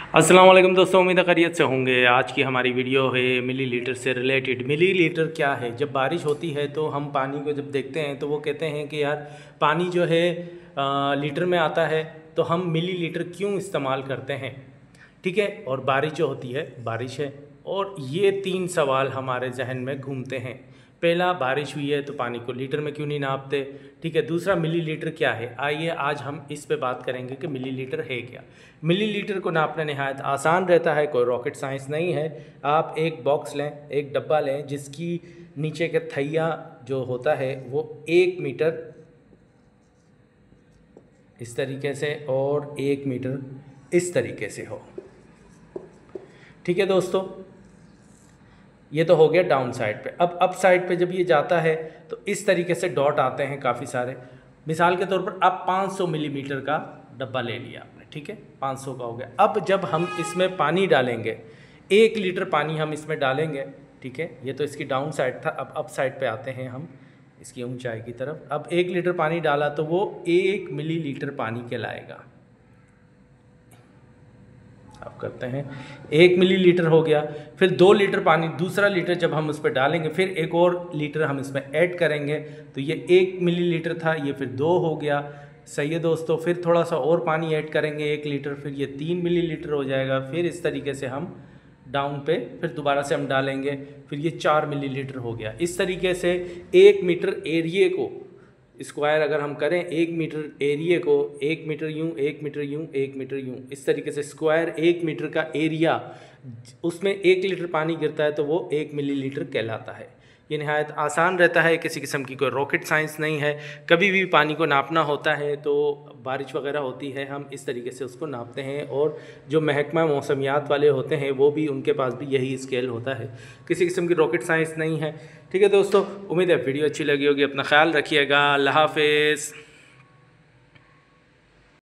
अस्सलाम वालेकुम दोस्तों, उम्मीद है खैरियत से होंगे। आज की हमारी वीडियो है मिलीलीटर से रिलेटेड। मिलीलीटर क्या है? जब बारिश होती है तो हम पानी को जब देखते हैं तो वो कहते हैं कि यार पानी जो है लीटर में आता है, तो हम मिलीलीटर क्यों इस्तेमाल करते हैं? ठीक है। और बारिश जो होती है बारिश है, और ये तीन सवाल हमारे जहन में घूमते हैं। पहला, बारिश हुई है तो पानी को लीटर में क्यों नहीं नापते? ठीक है। दूसरा, मिलीलीटर क्या है? आइए आज हम इस पे बात करेंगे कि मिलीलीटर है क्या। मिलीलीटर को नापना नहायत आसान रहता है, कोई रॉकेट साइंस नहीं है। आप एक बॉक्स लें, एक डब्बा लें जिसकी नीचे का थैया जो होता है वो 1 मीटर इस तरीके से और 1 मीटर इस तरीके से हो। ठीक है दोस्तों, ये तो हो गया डाउन साइड पे। अब अप साइड पे जब ये जाता है तो इस तरीके से डॉट आते हैं काफ़ी सारे। मिसाल के तौर पर अब 500 मिलीमीटर का डब्बा ले लिया आपने, ठीक है, 500 का हो गया। अब जब हम इसमें पानी डालेंगे, 1 लीटर पानी हम इसमें डालेंगे, ठीक है। ये तो इसकी डाउन साइड था। अब अप साइड पे आते हैं हम इसकी ऊंचाई की तरफ। अब 1 लीटर पानी डाला तो वो 1 मिलीलीटर पानी कहलाएगा। अब करते हैं, 1 मिलीलीटर हो गया। फिर 2 लीटर पानी, दूसरा लीटर जब हम उस पर डालेंगे, फिर एक और लीटर हम इसमें ऐड करेंगे, तो ये 1 मिलीलीटर था, ये फिर 2 हो गया। सही है दोस्तों। फिर थोड़ा सा और पानी ऐड करेंगे 1 लीटर, फिर ये 3 मिलीलीटर हो जाएगा। फिर इस तरीके से हम डाउन पे फिर दोबारा से हम डालेंगे, फिर ये 4 मिलीलीटर हो गया। इस तरीके से 1 मीटर एरिए को स्क्वायर अगर हम करें, 1 मीटर एरिया को 1 मीटर यूँ, 1 मीटर यूँ, 1 मीटर यूँ, इस तरीके से स्क्वायर 1 मीटर का एरिया, उसमें 1 लीटर पानी गिरता है तो वो 1 मिलीलीटर कहलाता है। ये नहायत आसान रहता है, किसी किस्म की कोई रॉकेट साइंस नहीं है। कभी भी पानी को नापना होता है तो बारिश वगैरह होती है, हम इस तरीके से उसको नापते हैं। और जो महकमा मौसमियात वाले होते हैं वो भी, उनके पास भी यही स्केल होता है। किसी किस्म की रॉकेट साइंस नहीं है। ठीक है दोस्तों, उम्मीद है वीडियो अच्छी लगी होगी। अपना ख्याल रखिएगा। अल्लाह हाफिज़।